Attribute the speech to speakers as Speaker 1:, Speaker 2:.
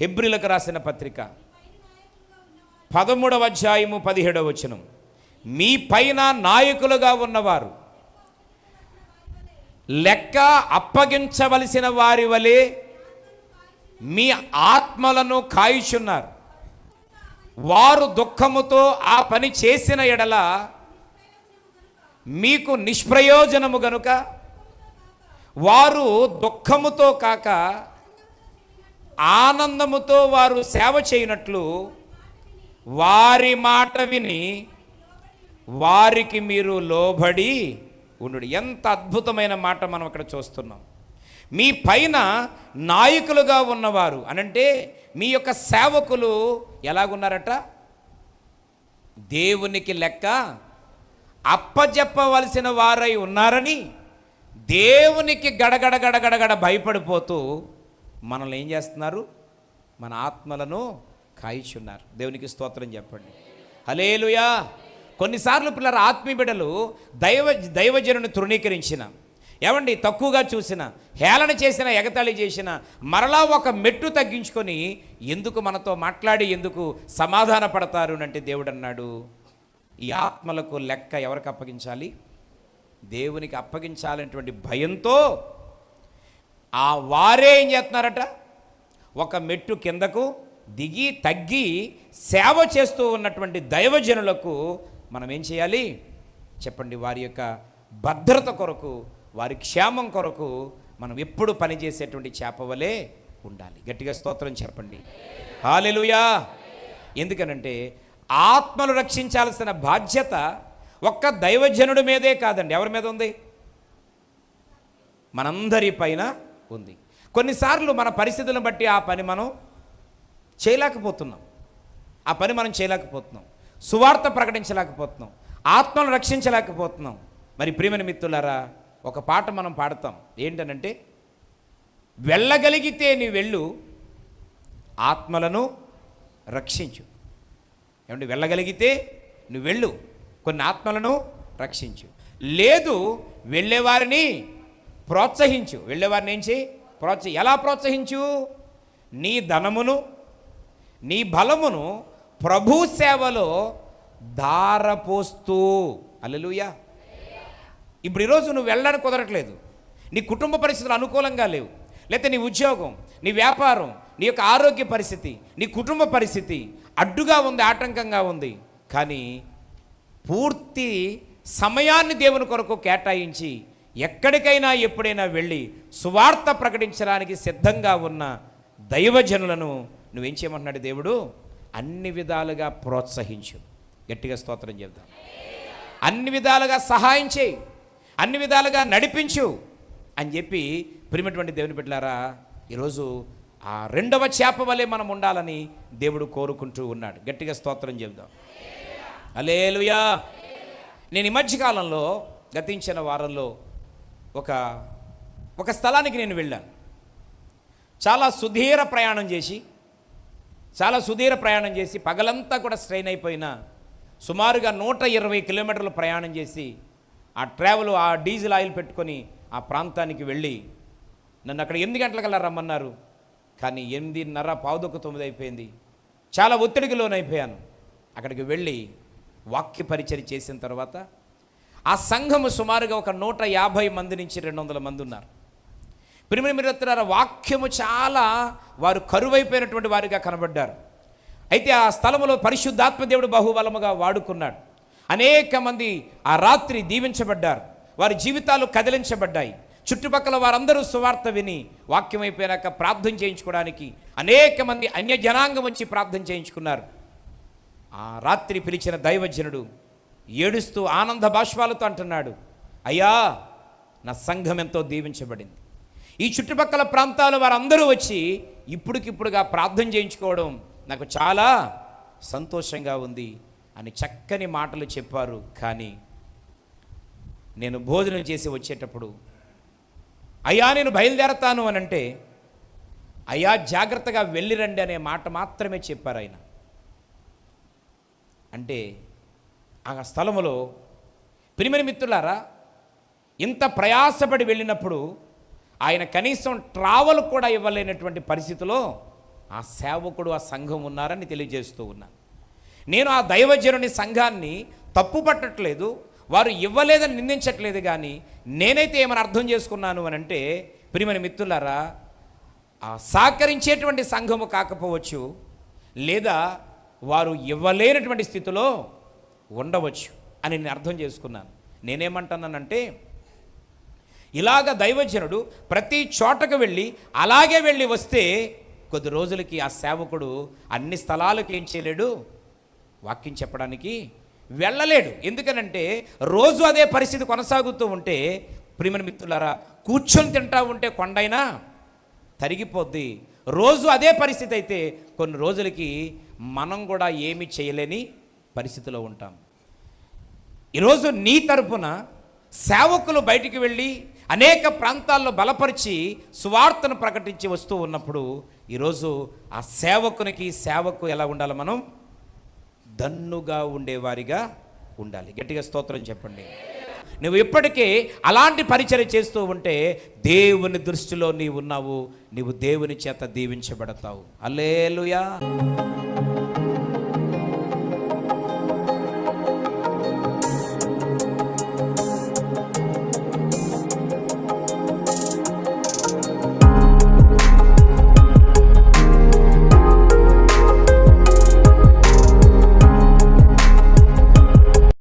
Speaker 1: హెబ్రీలకు రాసిన పత్రిక 13వ అధ్యాయము 17వ వచనం. మీ పైన నాయకులుగా ఉన్నవారు లెక్క అప్పగించవలసిన వారి వలె మీ ఆత్మలను కాయుచున్నారు. వారు దుఃఖముతో ఆ పని చేసిన ఎడల మీకు నిష్ప్రయోజనము గనుక, వారు దుఃఖముతో కాక ఆనందముతో వారు సేవ చేయనట్లు వారి మాట విని వారికి మీరు లోబడి ఉండు. ఎంత అద్భుతమైన మాట మనం అక్కడ చూస్తున్నాం. మీ పైన నాయకులుగా ఉన్నవారు అనంటే మీ యొక్క సేవకులు ఎలాగున్నారట? దేవునికి లెక్క అప్పజెప్పవలసిన వారై ఉన్నారని దేవునికి గడగడ గడగడగడ భయపడిపోతూ మనల్ని ఏం చేస్తున్నారు? మన ఆత్మలను కాయిచున్నారు. దేవునికి స్తోత్రం చెప్పండి. హల్లెలూయా. కొన్నిసార్లు పిల్లల ఆత్మీయ బిడ్డలు దైవజనుని తృణీకరించిన, ఏమండి తక్కువగా చూసిన, హేళన చేసిన, ఎగతాళి చేసిన, మరలా ఒక మెట్టు తగ్గించుకొని ఎందుకు మనతో మాట్లాడి ఎందుకు సమాధాన పడతారు అంటే దేవుడు అన్నాడు, ఈ ఆత్మలకు లెక్క ఎవరికి అప్పగించాలి? దేవునికి అప్పగించాలనేటువంటి భయంతో వారే ఏం చేస్తున్నారట? ఒక మెట్టు కిందకు దిగి తగ్గి సేవ చేస్తూ ఉన్నటువంటి దైవజనులకు మనం ఏం చేయాలి చెప్పండి? వారి యొక్క భద్రత కొరకు, వారి క్షేమం కొరకు మనం ఎప్పుడు పనిచేసేటువంటి చేపవలే ఉండాలి. గట్టిగా స్తోత్రం చెప్పండి. హల్లెలూయా. ఎందుకనంటే ఆత్మలు రక్షించాల్సిన బాధ్యత ఒక్క దైవజనుడి మీదే కాదండి. ఎవరి మీద ఉంది? మనందరి పైన ఉంది. కొన్నిసార్లు మన పరిస్థితులను బట్టి ఆ పని మనం చేయలేకపోతున్నాం. సువార్త ప్రకటించలేకపోతున్నాం, ఆత్మను రక్షించలేకపోతున్నాం. మరి ప్రియమైన మిత్రులారా, ఒక పాట మనం పాడతాం. ఏంటనంటే, వెళ్ళగలిగితే నీ వెళ్ళు, ఆత్మలను రక్షించు. ఏమంటే, వెళ్ళగలిగితే నువ్వు వెళ్ళు, కొన్ని ఆత్మలను రక్షించు. లేదు, వెళ్ళేవారిని ప్రోత్సహించు. వెళ్ళేవారిని ఏం చేయి? ఎలా ప్రోత్సహించు? నీ ధనమును, నీ బలమును ప్రభు సేవలో ధారపోస్తూ. హల్లెలూయా. ఇప్పుడు ఈరోజు నువ్వు వెళ్ళడానికి కుదరట్లేదు, నీ కుటుంబ పరిస్థితులు అనుకూలంగా లేవు, లేకపోతే నీ ఉద్యోగం, నీ వ్యాపారం, నీ యొక్క ఆరోగ్య పరిస్థితి, నీ కుటుంబ పరిస్థితి అడ్డుగా ఉంది, ఆటంకంగా ఉంది. కానీ పూర్తి సమయాన్ని దేవుని కొరకు కేటాయించి ఎక్కడికైనా ఎప్పుడైనా వెళ్ళి సువార్త ప్రకటించడానికి సిద్ధంగా ఉన్న దైవజనులను నువ్వేం చేయమంటున్నాడు దేవుడు? అన్ని విధాలుగా ప్రోత్సహించు. గట్టిగా స్తోత్రం చెప్దాం. అన్ని విధాలుగా సహాయం చేయి, అన్ని విధాలుగా నడిపించు అని చెప్పి ప్రియమైనటువంటి దేవుని బిడ్డలారా, ఈరోజు ఆ రెండవ చేప వలె మనం ఉండాలని దేవుడు కోరుకుంటూ ఉన్నాడు. గట్టిగా స్తోత్రం చెప్దాం. హల్లెలూయా. నేను ఈ మధ్యకాలంలో గతించిన వారంలో ఒక స్థలానికి నేను వెళ్ళాను. చాలా సుదీర్ఘ ప్రయాణం చేసి పగలంతా కూడా స్ట్రెయిన్ అయిపోయినా సుమారుగా 120 కిలోమీటర్లు ప్రయాణం చేసి ఆ డీజిల్ ఆయిల్ పెట్టుకొని ఆ ప్రాంతానికి వెళ్ళి నన్ను అక్కడ 8 గంటలకల్లా రమ్మన్నారు. కానీ 8:30 9 అయిపోయింది. చాలా ఒత్తిడికి లోనైపోయాను. అక్కడికి వెళ్ళి వాక్య పరిచర్య చేసిన తర్వాత ఆ సంఘము సుమారుగా ఒక 150 మంది నుంచి 200 మంది ఉన్నారు. ప్రియమైన వాక్యము చాలా వారు కరువైపోయినటువంటి వారిగా కనబడ్డారు. అయితే ఆ స్థలములో పరిశుద్ధాత్మ దేవుడు బహుబలముగా వాడుకున్నాడు. అనేక మంది ఆ రాత్రి దీవించబడ్డారు, వారి జీవితాలు కదిలించబడ్డాయి. చుట్టుపక్కల వారందరూ సువార్త విని వాక్యం అయిపోయాక ప్రార్థన చేయించుకోవడానికి అనేక మంది అన్య జనాంగం వచ్చి ప్రార్థన చేయించుకున్నారు. ఆ రాత్రి పిలిచిన దైవజనుడు ఏడుస్తూ ఆనంద బాష్పాలతో అంటున్నాడు, అయ్యా, నా సంఘం ఎంతో దీవించబడింది. ఈ చుట్టుపక్కల ప్రాంతాల వారందరూ వచ్చి ఇప్పుడుకిప్పుడుగా ప్రార్థన చేయించుకోవడం నాకు చాలా సంతోషంగా ఉంది అని చక్కని మాటలు చెప్పారు. కానీ నేను భోజనం చేసి వచ్చేటప్పుడు, అయ్యా నేను బయలుదేరతాను అని అంటే, అయ్యా జాగ్రత్తగా వెళ్ళిరండి అనే మాట మాత్రమే చెప్పారు ఆయన. అంటే ఆ స్థలములో ప్రియమైన మిత్రులారా, ఇంత ప్రయాసపడి వెళ్ళినప్పుడు ఆయన కనీసం ట్రావెల్ కూడా ఇవ్వలేనటువంటి పరిస్థితిలో ఆ సేవకుడు, ఆ సంఘం ఉన్నారని తెలియజేస్తూ ఉన్నాను. నేను ఆ దైవజనుని సంఘాన్ని తప్పు పట్టట్లేదు, వారు ఇవ్వలేదని నిందించట్లేదు. కానీ నేనైతే ఏమని అర్థం చేసుకున్నాను అని అంటే, ప్రియమైన మిత్రులారా, ఆ సహకరించేటువంటి సంఘము కాకపోవచ్చు, లేదా వారు ఇవ్వలేనటువంటి స్థితిలో ఉండవచ్చు అని నేను అర్థం చేసుకున్నాను. నేనేమంటున్నానంటే, ఇలాగ దైవజనుడు ప్రతి చోటకు వెళ్ళి అలాగే వెళ్ళి వస్తే కొద్ది రోజులకి ఆ సేవకుడు అన్ని స్థలాలకు ఏం చేయలేడు, వాక్యం చెప్పడానికి వెళ్ళలేడు. ఎందుకనంటే రోజు అదే పరిస్థితి కొనసాగుతూ ఉంటే, ప్రియమైన మిత్రులారా, కూర్చొని తింటా ఉంటే కొండైనా తరిగిపోద్ది. రోజు అదే పరిస్థితి అయితే కొన్ని రోజులకి మనం కూడా ఏమీ చేయలేని పరిస్థితిలో ఉంటాం. ఈరోజు నీ తరపున సేవకులు బయటికి వెళ్ళి అనేక ప్రాంతాల్లో బలపరిచి సువార్తను ప్రకటించి వస్తూ ఉన్నప్పుడు, ఈరోజు ఆ సేవకు ఎలా ఉండాలి? మనం దన్నుగా ఉండేవారిగా ఉండాలి. గట్టిగా స్తోత్రం చెప్పండి. నువ్వు ఇప్పటికే అలాంటి పరిచర్య చేస్తూ ఉంటే దేవుని దృష్టిలో నీవు ఉన్నావు, నీవు దేవుని చేత దీవించబడతావు. హల్లెలూయా.